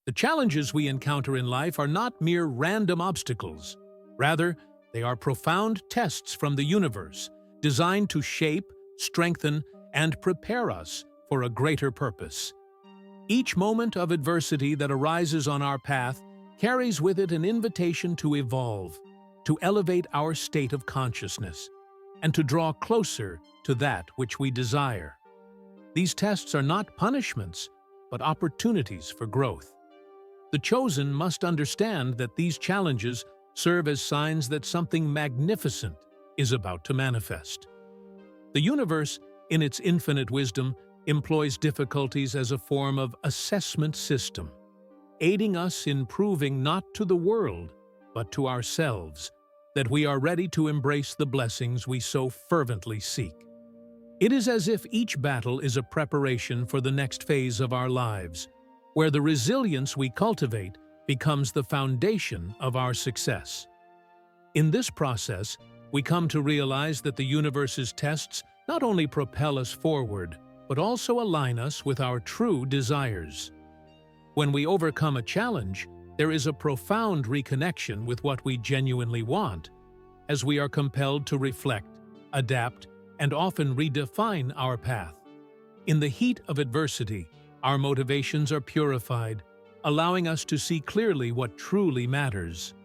The challenges we encounter in life are not mere random obstacles. Rather, they are profound tests from the universe, designed to shape, strengthen, and prepare us for a greater purpose. Each moment of adversity that arises on our path carries with it an invitation to evolve, to elevate our state of consciousness, and to draw closer to that which we desire. These tests are not punishments, but opportunities for growth. The chosen must understand that these challenges serve as signs that something magnificent is about to manifest. The universe, in its infinite wisdom, employs difficulties as a form of assessment system, aiding us in proving not to the world, but to ourselves, that we are ready to embrace the blessings we so fervently seek. It is as if each battle is a preparation for the next phase of our lives, where the resilience we cultivate becomes the foundation of our success. In this process, we come to realize that the universe's tests not only propel us forward, but also align us with our true desires. When we overcome a challenge, there is a profound reconnection with what we genuinely want, as we are compelled to reflect, adapt, and often redefine our path. In the heat of adversity, our motivations are purified, allowing us to see clearly what truly matters.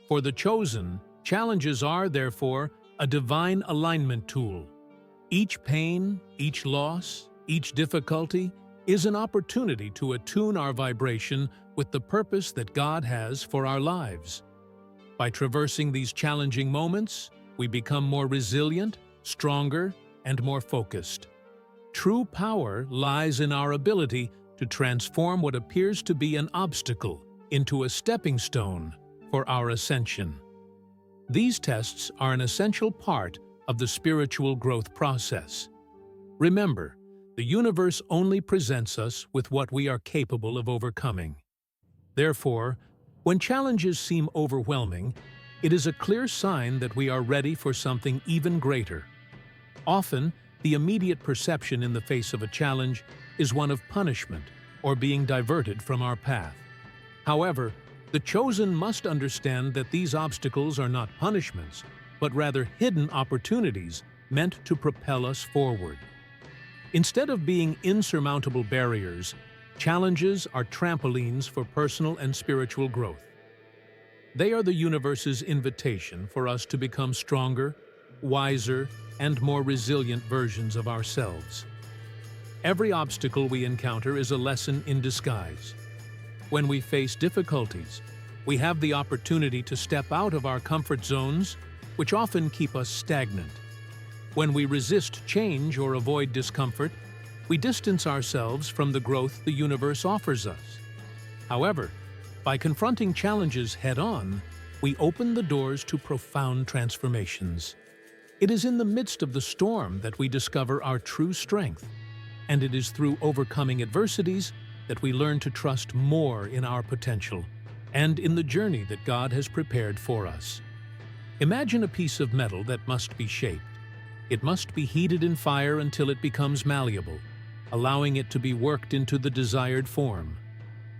For the chosen, challenges are, therefore, a divine alignment tool. Each pain, each loss, each difficulty is an opportunity to attune our vibration with the purpose that God has for our lives. By traversing these challenging moments, we become more resilient, stronger, and more focused. True power lies in our ability to transform what appears to be an obstacle into a stepping stone for our ascension. These tests are an essential part of the spiritual growth process. Remember, the universe only presents us with what we are capable of overcoming. Therefore, when challenges seem overwhelming, it is a clear sign that we are ready for something even greater. Often, the immediate perception in the face of a challenge is one of punishment or being diverted from our path. However, the chosen must understand that these obstacles are not punishments, but rather hidden opportunities meant to propel us forward. Instead of being insurmountable barriers, challenges are trampolines for personal and spiritual growth. They are the universe's invitation for us to become stronger, wiser, and more resilient versions of ourselves. Every obstacle we encounter is a lesson in disguise. When we face difficulties, we have the opportunity to step out of our comfort zones, which often keep us stagnant. When we resist change or avoid discomfort, we distance ourselves from the growth the universe offers us. However, by confronting challenges head-on, we open the doors to profound transformations. It is in the midst of the storm that we discover our true strength, and it is through overcoming adversities that we learn to trust more in our potential and in the journey that God has prepared for us. Imagine a piece of metal that must be shaped. It must be heated in fire until it becomes malleable, allowing it to be worked into the desired form.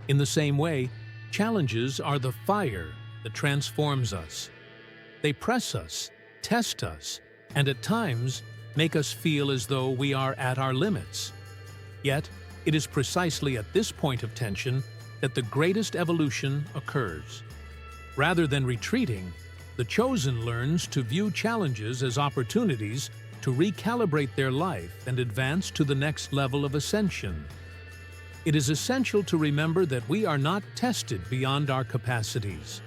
In the same way, challenges are the fire that transforms us. They press us, test us, and at times make us feel as though we are at our limits. Yet, it is precisely at this point of tension that the greatest evolution occurs. Rather than retreating, the chosen learns to view challenges as opportunities to recalibrate their life and advance to the next level of ascension. It is essential to remember that we are not tested beyond our capacities.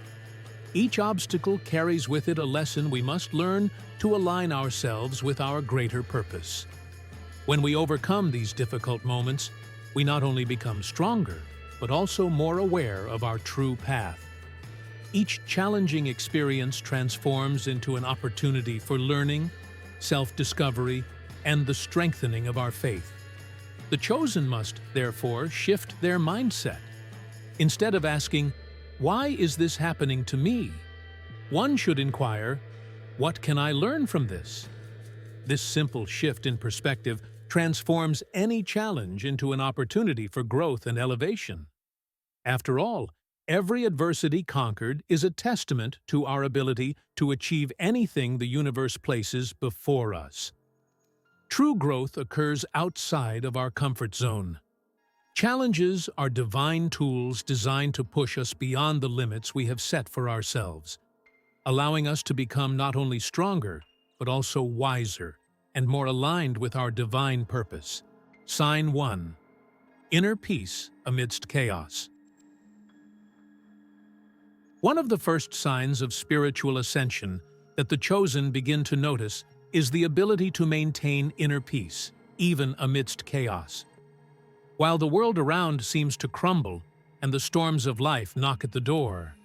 Each obstacle carries with it a lesson we must learn to align ourselves with our greater purpose. When we overcome these difficult moments, we not only become stronger, but also more aware of our true path. Each challenging experience transforms into an opportunity for learning, self-discovery, and the strengthening of our faith. The chosen must, therefore, shift their mindset. Instead of asking, "Why is this happening to me?" one should inquire, "What can I learn from this?" This simple shift in perspective transforms any challenge into an opportunity for growth and elevation. After all, every adversity conquered is a testament to our ability to achieve anything the universe places before us. True growth occurs outside of our comfort zone. Challenges are divine tools designed to push us beyond the limits we have set for ourselves, allowing us to become not only stronger, but also wiser and more aligned with our divine purpose. Sign 1. Inner peace amidst chaos. One of the first signs of spiritual ascension that the chosen begin to notice is the ability to maintain inner peace, even amidst chaos. While the world around seems to crumble and the storms of life knock at the door,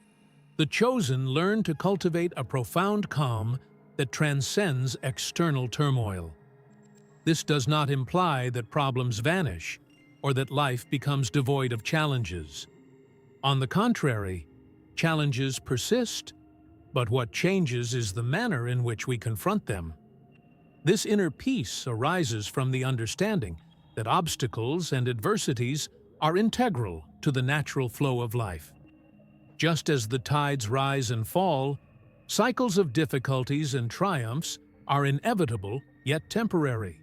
the chosen learn to cultivate a profound calm that transcends external turmoil. This does not imply that problems vanish or that life becomes devoid of challenges. On the contrary, challenges persist, but what changes is the manner in which we confront them. This inner peace arises from the understanding that obstacles and adversities are integral to the natural flow of life. Just as the tides rise and fall, cycles of difficulties and triumphs are inevitable yet temporary.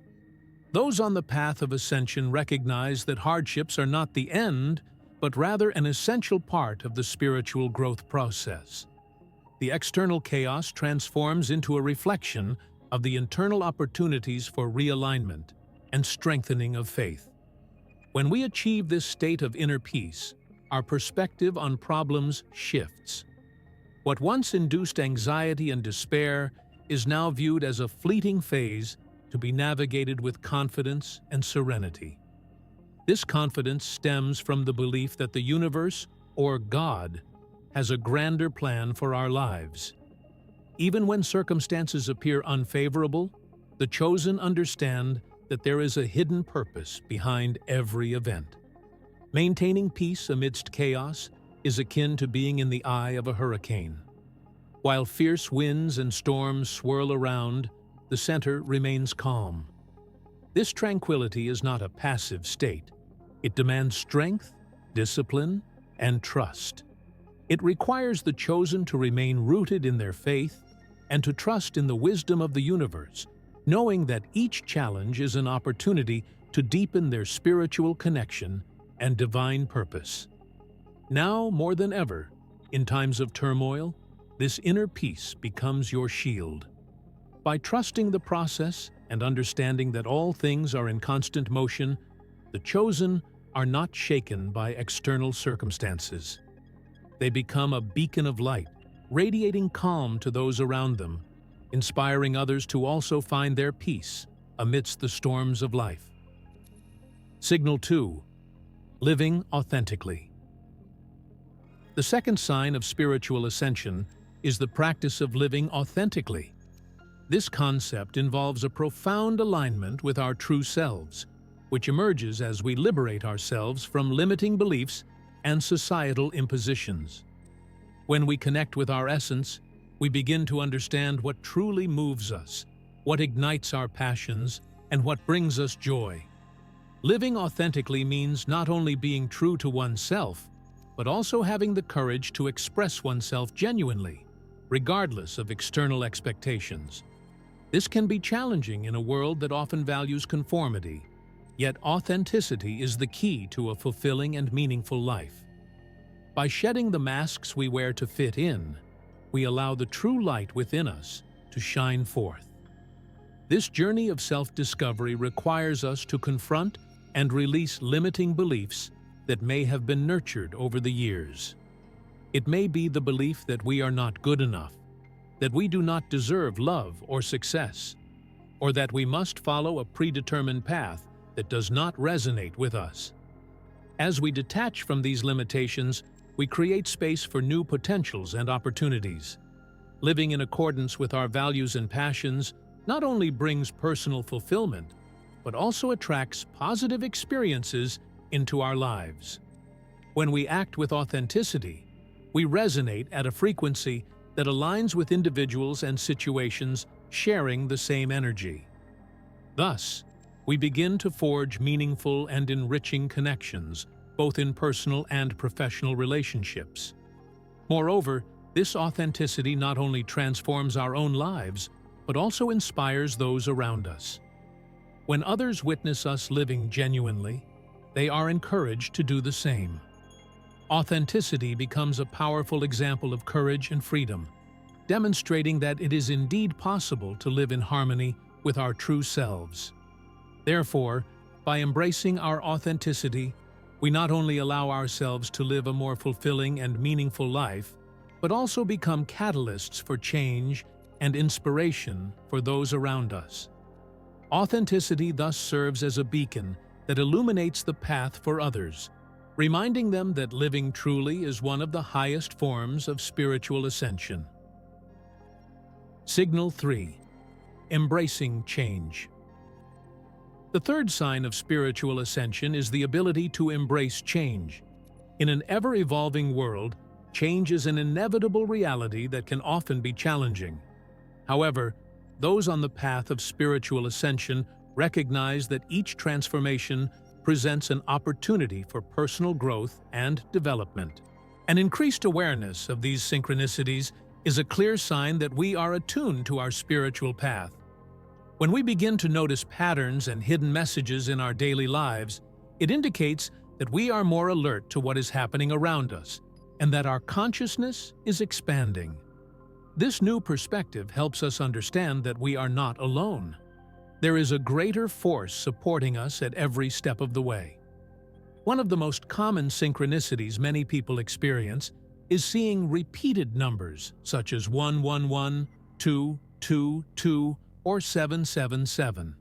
Those on the path of ascension recognize that hardships are not the end, but rather an essential part of the spiritual growth process. The external chaos transforms into a reflection of the internal opportunities for realignment and strengthening of faith. When we achieve this state of inner peace, our perspective on problems shifts. What once induced anxiety and despair is now viewed as a fleeting phase to be navigated with confidence and serenity. This confidence stems from the belief that the universe, or God, has a grander plan for our lives. Even when circumstances appear unfavorable, the chosen understand that there is a hidden purpose behind every event. Maintaining peace amidst chaos is akin to being in the eye of a hurricane. While fierce winds and storms swirl around, the center remains calm. This tranquility is not a passive state. It demands strength, discipline, and trust. It requires the chosen to remain rooted in their faith and to trust in the wisdom of the universe, knowing that each challenge is an opportunity to deepen their spiritual connection and divine purpose. Now, more than ever, in times of turmoil, this inner peace becomes your shield. By trusting the process and understanding that all things are in constant motion, the chosen are not shaken by external circumstances. They become a beacon of light, radiating calm to those around them, inspiring others to also find their peace amidst the storms of life. Signal 2. Living authentically. The second sign of spiritual ascension is the practice of living authentically. This concept involves a profound alignment with our true selves, which emerges as we liberate ourselves from limiting beliefs and societal impositions. When we connect with our essence, we begin to understand what truly moves us, what ignites our passions, and what brings us joy. Living authentically means not only being true to oneself, but also having the courage to express oneself genuinely, regardless of external expectations. This can be challenging in a world that often values conformity, yet authenticity is the key to a fulfilling and meaningful life. By shedding the masks we wear to fit in, we allow the true light within us to shine forth. This journey of self-discovery requires us to confront and release limiting beliefs that may have been nurtured over the years. It may be the belief that we are not good enough, that we do not deserve love or success, or that we must follow a predetermined path that does not resonate with us. As we detach from these limitations, we create space for new potentials and opportunities. Living in accordance with our values and passions not only brings personal fulfillment, but also attracts positive experiences into our lives. When we act with authenticity, we resonate at a frequency that aligns with individuals and situations sharing the same energy. Thus, we begin to forge meaningful and enriching connections, both in personal and professional relationships. Moreover, this authenticity not only transforms our own lives, but also inspires those around us. When others witness us living genuinely, they are encouraged to do the same. Authenticity becomes a powerful example of courage and freedom, demonstrating that it is indeed possible to live in harmony with our true selves. Therefore, by embracing our authenticity, we not only allow ourselves to live a more fulfilling and meaningful life, but also become catalysts for change and inspiration for those around us. Authenticity thus serves as a beacon that illuminates the path for others, reminding them that living truly is one of the highest forms of spiritual ascension. Signal 3. Embracing change. The third sign of spiritual ascension is the ability to embrace change. In an ever-evolving world, change is an inevitable reality that can often be challenging. However, those on the path of spiritual ascension recognize that each transformation presents an opportunity for personal growth and development. An increased awareness of these synchronicities is a clear sign that we are attuned to our spiritual path. When we begin to notice patterns and hidden messages in our daily lives, it indicates that we are more alert to what is happening around us and that our consciousness is expanding. This new perspective helps us understand that we are not alone. There is a greater force supporting us at every step of the way. One of the most common synchronicities many people experience is seeing repeated numbers such as 111, 222, or 777.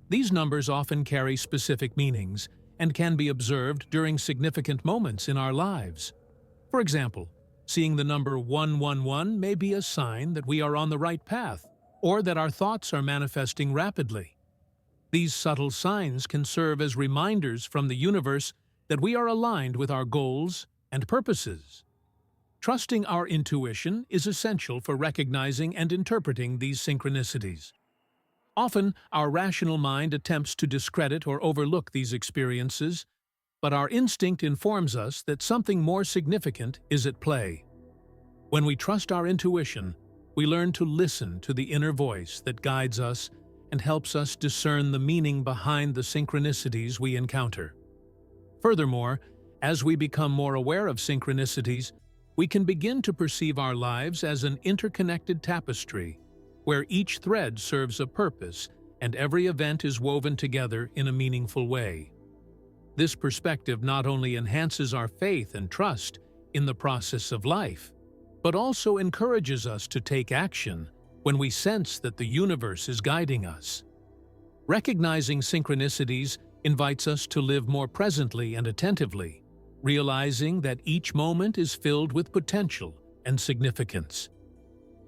These numbers often carry specific meanings and can be observed during significant moments in our lives. For example, seeing the number 111 may be a sign that we are on the right path, or that our thoughts are manifesting rapidly. These subtle signs can serve as reminders from the universe that we are aligned with our goals and purposes. Trusting our intuition is essential for recognizing and interpreting these synchronicities. Often, our rational mind attempts to discredit or overlook these experiences, but our instinct informs us that something more significant is at play. When we trust our intuition, we learn to listen to the inner voice that guides us and helps us discern the meaning behind the synchronicities we encounter. Furthermore, as we become more aware of synchronicities, we can begin to perceive our lives as an interconnected tapestry, where each thread serves a purpose and every event is woven together in a meaningful way. This perspective not only enhances our faith and trust in the process of life, but also encourages us to take action when we sense that the universe is guiding us. Recognizing synchronicities invites us to live more presently and attentively, realizing that each moment is filled with potential and significance.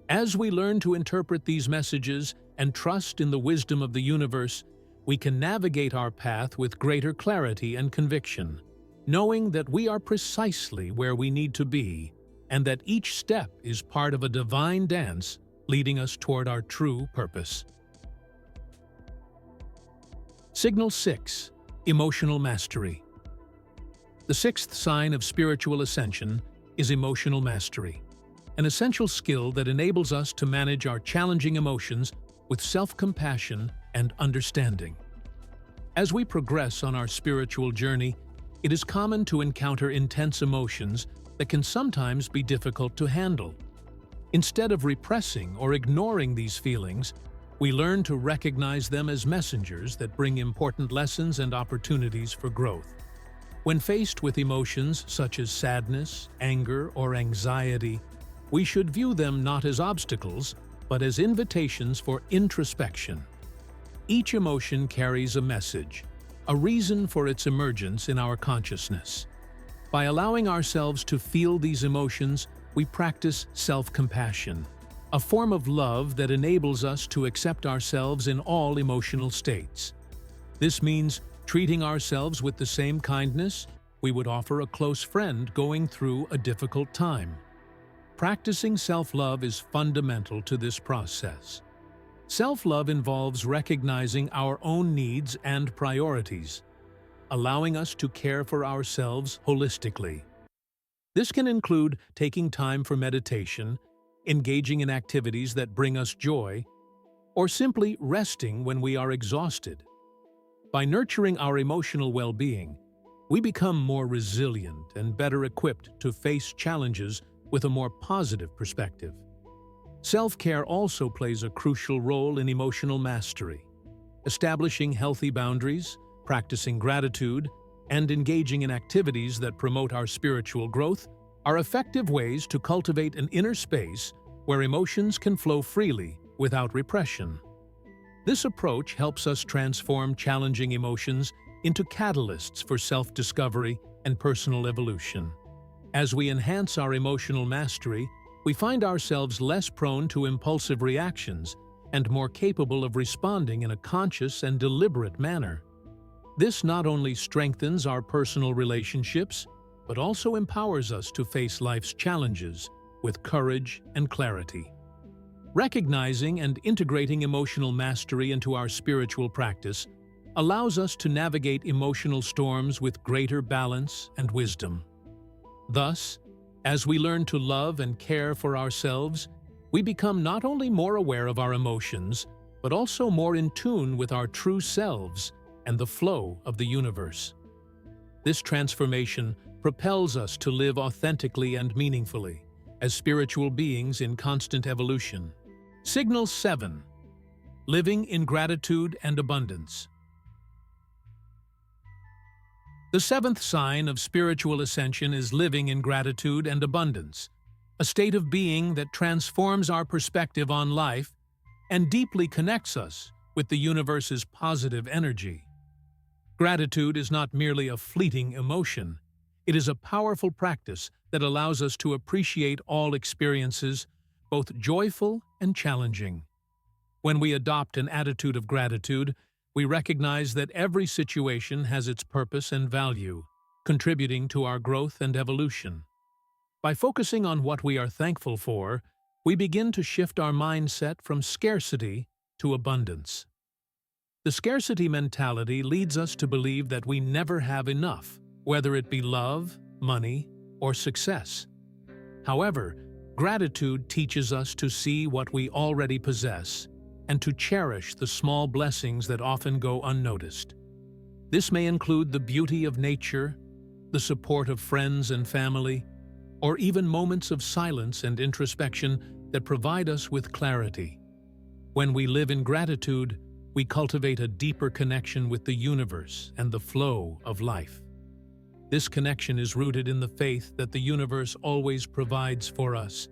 As we learn to interpret these messages and trust in the wisdom of the universe, we can navigate our path with greater clarity and conviction, knowing that we are precisely where we need to be and that each step is part of a divine dance leading us toward our true purpose. Signal 6. Emotional mastery. The sixth sign of spiritual ascension is emotional mastery, an essential skill that enables us to manage our challenging emotions with self-compassion and understanding. As we progress on our spiritual journey, it is common to encounter intense emotions that can sometimes be difficult to handle. Instead of repressing or ignoring these feelings, we learn to recognize them as messengers that bring important lessons and opportunities for growth. When faced with emotions such as sadness, anger, or anxiety, we should view them not as obstacles, but as invitations for introspection. Each emotion carries a message, a reason for its emergence in our consciousness. By allowing ourselves to feel these emotions, we practice self-compassion, a form of love that enables us to accept ourselves in all emotional states. This means treating ourselves with the same kindness we would offer a close friend going through a difficult time. Practicing self-love is fundamental to this process. Self-love involves recognizing our own needs and priorities. allowing us to care for ourselves holistically. This can include taking time for meditation, engaging in activities that bring us joy, or simply resting when we are exhausted. By nurturing our emotional well-being, we become more resilient and better equipped to face challenges with a more positive perspective. Self-care also plays a crucial role in emotional mastery. Establishing healthy boundaries, practicing gratitude, and engaging in activities that promote our spiritual growth are effective ways to cultivate an inner space where emotions can flow freely without repression. This approach helps us transform challenging emotions into catalysts for self-discovery and personal evolution. As we enhance our emotional mastery, we find ourselves less prone to impulsive reactions and more capable of responding in a conscious and deliberate manner. This not only strengthens our personal relationships, but also empowers us to face life's challenges with courage and clarity. Recognizing and integrating emotional mastery into our spiritual practice allows us to navigate emotional storms with greater balance and wisdom. Thus, as we learn to love and care for ourselves, we become not only more aware of our emotions, but also more in tune with our true selves and the flow of the universe. This transformation propels us to live authentically and meaningfully, as spiritual beings in constant evolution. Signal 7. Living in gratitude and abundance. The seventh sign of spiritual ascension is living in gratitude and abundance, a state of being that transforms our perspective on life and deeply connects us with the universe's positive energy. Gratitude is not merely a fleeting emotion. It is a powerful practice that allows us to appreciate all experiences, both joyful and challenging. When we adopt an attitude of gratitude, we recognize that every situation has its purpose and value, contributing to our growth and evolution. By focusing on what we are thankful for, we begin to shift our mindset from scarcity to abundance. The scarcity mentality leads us to believe that we never have enough, whether it be love, money, or success. However, gratitude teaches us to see what we already possess and to cherish the small blessings that often go unnoticed. This may include the beauty of nature, the support of friends and family, or even moments of silence and introspection that provide us with clarity. When we live in gratitude, we cultivate a deeper connection with the universe and the flow of life. This connection is rooted in the faith that the universe always provides for us.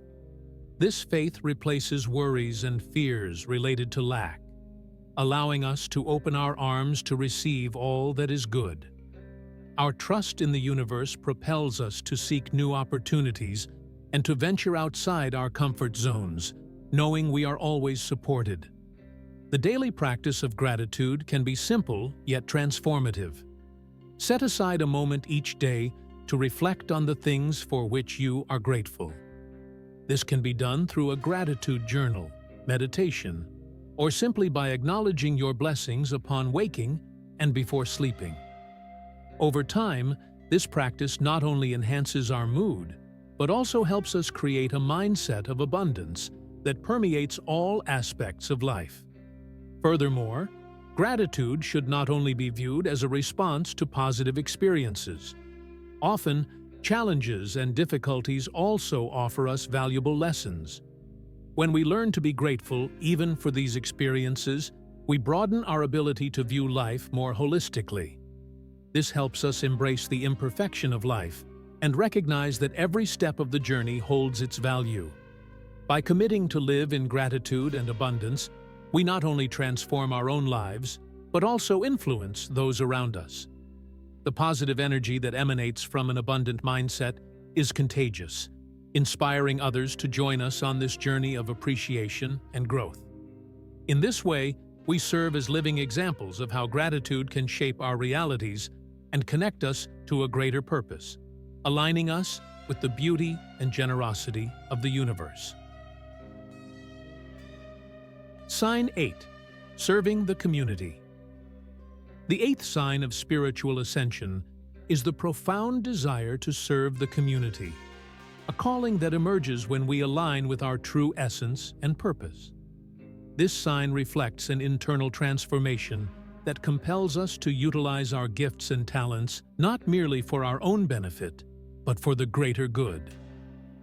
This faith replaces worries and fears related to lack, allowing us to open our arms to receive all that is good. Our trust in the universe propels us to seek new opportunities and to venture outside our comfort zones, knowing we are always supported. The daily practice of gratitude can be simple yet transformative. Set aside a moment each day to reflect on the things for which you are grateful. This can be done through a gratitude journal, meditation, or simply by acknowledging your blessings upon waking and before sleeping. Over time, this practice not only enhances our mood, but also helps us create a mindset of abundance that permeates all aspects of life. Furthermore, gratitude should not only be viewed as a response to positive experiences. Often, challenges and difficulties also offer us valuable lessons. When we learn to be grateful even for these experiences, we broaden our ability to view life more holistically. This helps us embrace the imperfection of life and recognize that every step of the journey holds its value. By committing to live in gratitude and abundance, we not only transform our own lives, but also influence those around us. The positive energy that emanates from an abundant mindset is contagious, inspiring others to join us on this journey of appreciation and growth. In this way, we serve as living examples of how gratitude can shape our realities and connect us to a greater purpose, aligning us with the beauty and generosity of the universe. Sign 8. Serving the community. The eighth sign of spiritual ascension is the profound desire to serve the community, a calling that emerges when we align with our true essence and purpose. This sign reflects an internal transformation that compels us to utilize our gifts and talents not merely for our own benefit, but for the greater good.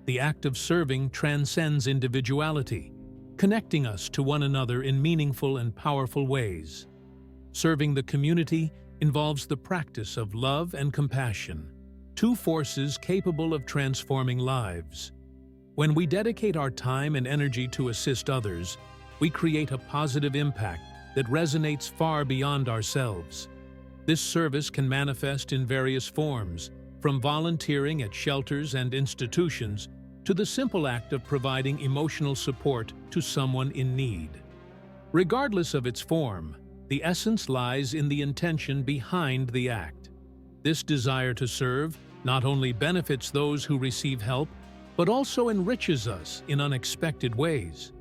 The act of serving transcends individuality, connecting us to one another in meaningful and powerful ways. Serving the community involves the practice of love and compassion, two forces capable of transforming lives. When we dedicate our time and energy to assist others, we create a positive impact that resonates far beyond ourselves. This service can manifest in various forms, from volunteering at shelters and institutions to the simple act of providing emotional support to someone in need. Regardless of its form, the essence lies in the intention behind the act. This desire to serve not only benefits those who receive help, but also enriches us in unexpected ways.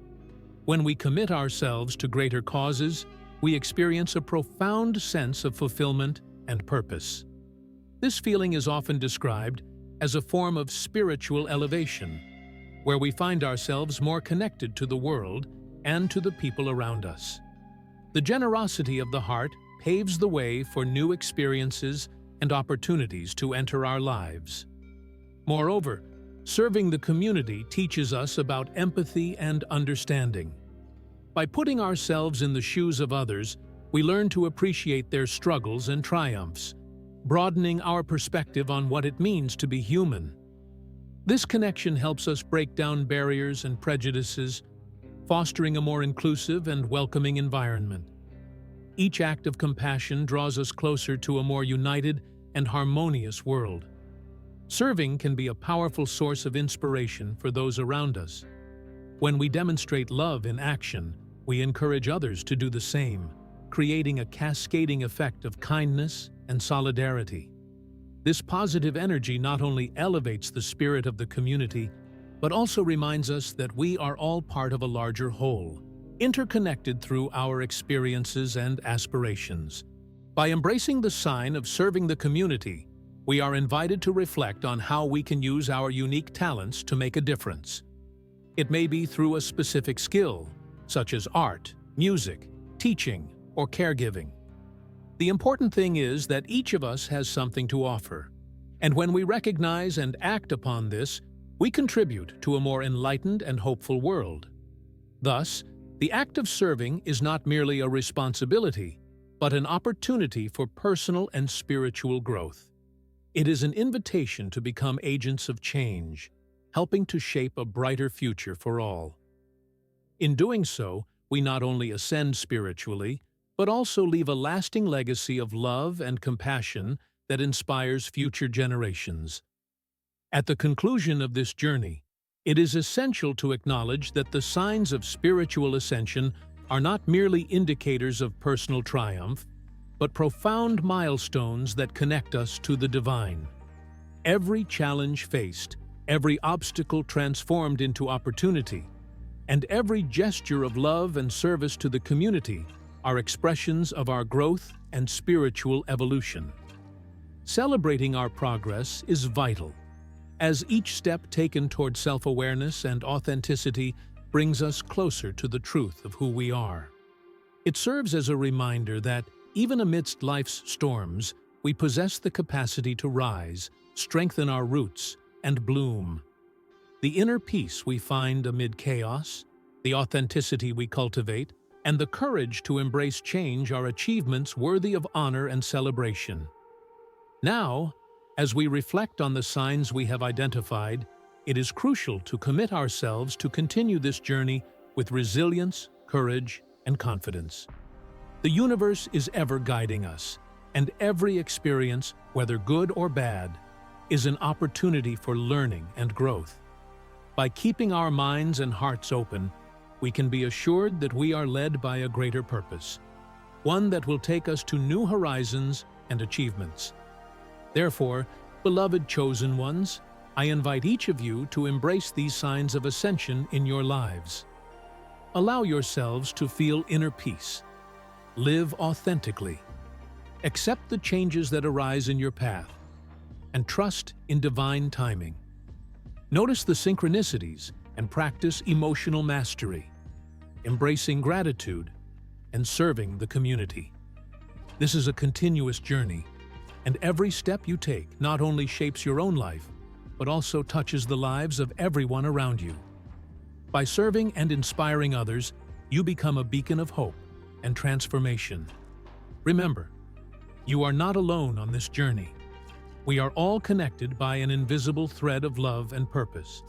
When we commit ourselves to greater causes, we experience a profound sense of fulfillment and purpose. This feeling is often described as a form of spiritual elevation, where we find ourselves more connected to the world and to the people around us. The generosity of the heart paves the way for new experiences and opportunities to enter our lives. Moreover, serving the community teaches us about empathy and understanding. By putting ourselves in the shoes of others, we learn to appreciate their struggles and triumphs, broadening our perspective on what it means to be human. This connection helps us break down barriers and prejudices, fostering a more inclusive and welcoming environment. Each act of compassion draws us closer to a more united and harmonious world. Serving can be a powerful source of inspiration for those around us. When we demonstrate love in action, we encourage others to do the same, creating a cascading effect of kindness and solidarity. This positive energy not only elevates the spirit of the community, but also reminds us that we are all part of a larger whole, interconnected through our experiences and aspirations. By embracing the sign of serving the community, we are invited to reflect on how we can use our unique talents to make a difference. It may be through a specific skill, such as art, music, teaching, or caregiving. The important thing is that each of us has something to offer, and when we recognize and act upon this, we contribute to a more enlightened and hopeful world. Thus, the act of serving is not merely a responsibility, but an opportunity for personal and spiritual growth. It is an invitation to become agents of change, helping to shape a brighter future for all. In doing so, we not only ascend spiritually, but also leave a lasting legacy of love and compassion that inspires future generations. At the conclusion of this journey, it is essential to acknowledge that the signs of spiritual ascension are not merely indicators of personal triumph, but profound milestones that connect us to the divine. Every challenge faced, every obstacle transformed into opportunity, and every gesture of love and service to the community are expressions of our growth and spiritual evolution. Celebrating our progress is vital, as each step taken toward self-awareness and authenticity brings us closer to the truth of who we are. It serves as a reminder that, even amidst life's storms, we possess the capacity to rise, strengthen our roots, and bloom. The inner peace we find amid chaos, the authenticity we cultivate, and the courage to embrace change are achievements worthy of honor and celebration. Now, as we reflect on the signs we have identified, it is crucial to commit ourselves to continue this journey with resilience, courage, and confidence. The universe is ever guiding us, and every experience, whether good or bad, is an opportunity for learning and growth. By keeping our minds and hearts open, we can be assured that we are led by a greater purpose, one that will take us to new horizons and achievements. Therefore, beloved chosen ones, I invite each of you to embrace these signs of ascension in your lives. Allow yourselves to feel inner peace. Live authentically. Accept the changes that arise in your path and trust in divine timing. Notice the synchronicities and practice emotional mastery, embracing gratitude and serving the community. This is a continuous journey, and every step you take not only shapes your own life, but also touches the lives of everyone around you. By serving and inspiring others, you become a beacon of hope and transformation. Remember, you are not alone on this journey. We are all connected by an invisible thread of love and purpose.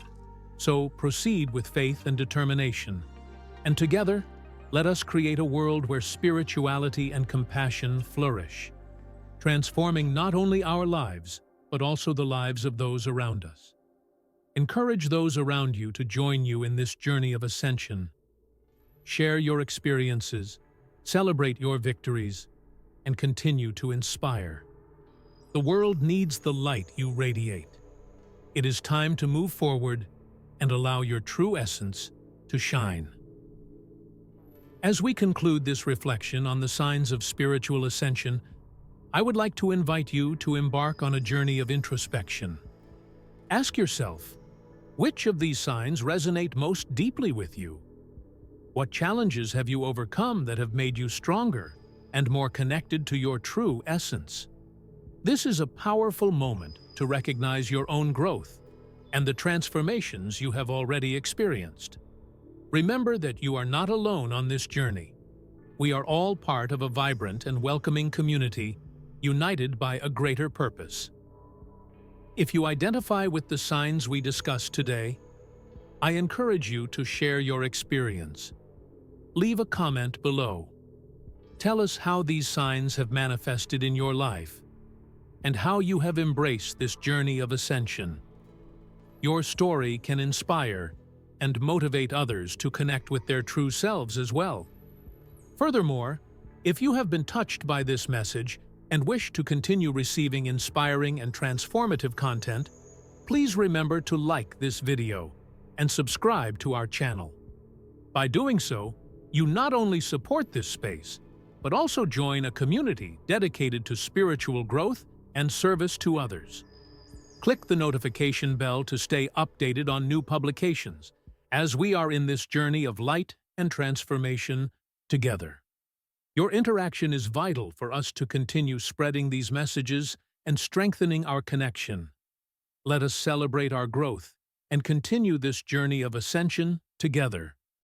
So proceed with faith and determination, and together, let us create a world where spirituality and compassion flourish, transforming not only our lives, but also the lives of those around us. Encourage those around you to join you in this journey of ascension. Share your experiences, celebrate your victories, and continue to inspire. The world needs the light you radiate. It is time to move forward and allow your true essence to shine. As we conclude this reflection on the signs of spiritual ascension, I would like to invite you to embark on a journey of introspection. Ask yourself, which of these signs resonate most deeply with you? What challenges have you overcome that have made you stronger and more connected to your true essence? This is a powerful moment to recognize your own growth and the transformations you have already experienced. Remember that you are not alone on this journey. We are all part of a vibrant and welcoming community, united by a greater purpose. If you identify with the signs we discussed today, I encourage you to share your experience. Leave a comment below. Tell us how these signs have manifested in your life and how you have embraced this journey of ascension. Your story can inspire and motivate others to connect with their true selves as well. Furthermore, if you have been touched by this message and wish to continue receiving inspiring and transformative content, please remember to like this video and subscribe to our channel. By doing so, you not only support this space, but also join a community dedicated to spiritual growth and service to others. Click the notification bell to stay updated on new publications, as we are in this journey of light and transformation together. Your interaction is vital for us to continue spreading these messages and strengthening our connection. Let us celebrate our growth and continue this journey of ascension together.